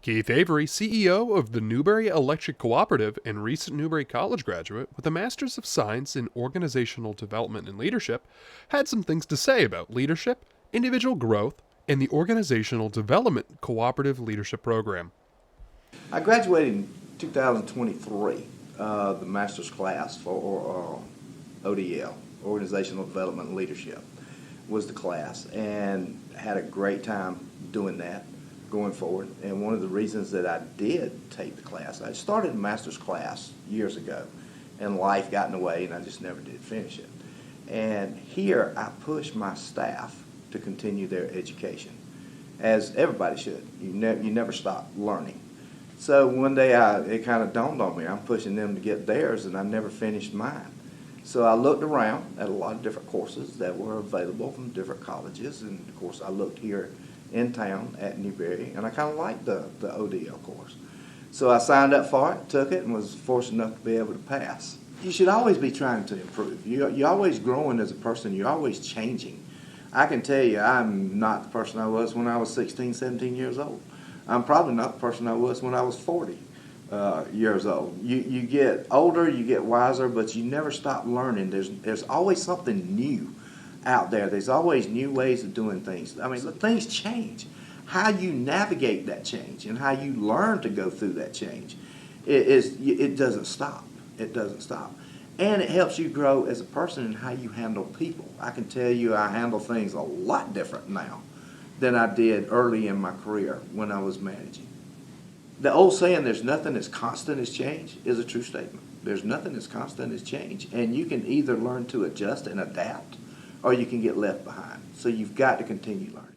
Keith Avery, CEO of the Newberry Electric Cooperative and recent Newberry College graduate with a Master's of Science in Organizational Development and Leadership, had some things to say about leadership, individual growth, and the Organizational Development Cooperative Leadership Program. I graduated in 2023, the master's class for ODL, Organizational Development and Leadership, was the class, and had a great time doing that going forward. And one of the reasons that I did take the class, I started a master's class years ago, and life got in the way, and I just never did finish it. And here I push my staff to continue their education, as everybody should. You never stop learning. So one day it kind of dawned on me, I'm pushing them to get theirs, and I never finished mine. So I looked around at a lot of different courses that were available from different colleges, and of course I looked here in town at Newberry, and I kind of liked the ODL course. So I signed up for it, took it, and was fortunate enough to be able to pass. You should always be trying to improve. You're always growing as a person. You're always changing. I can tell you I'm not the person I was when I was 16, 17 years old. I'm probably not the person I was when I was 40 years old. You get older, you get wiser, but you never stop learning. There's always something new out there. There's always new ways of doing things. I mean, things change. How you navigate that change and how you learn to go through that change, it doesn't stop. It doesn't stop. And it helps you grow as a person in how you handle people. I can tell you I handle things a lot different now than I did early in my career when I was managing. The old saying, there's nothing that's constant as change, is a true statement. There's nothing that's constant as change. And you can either learn to adjust and adapt, or you can get left behind. So you've got to continue learning.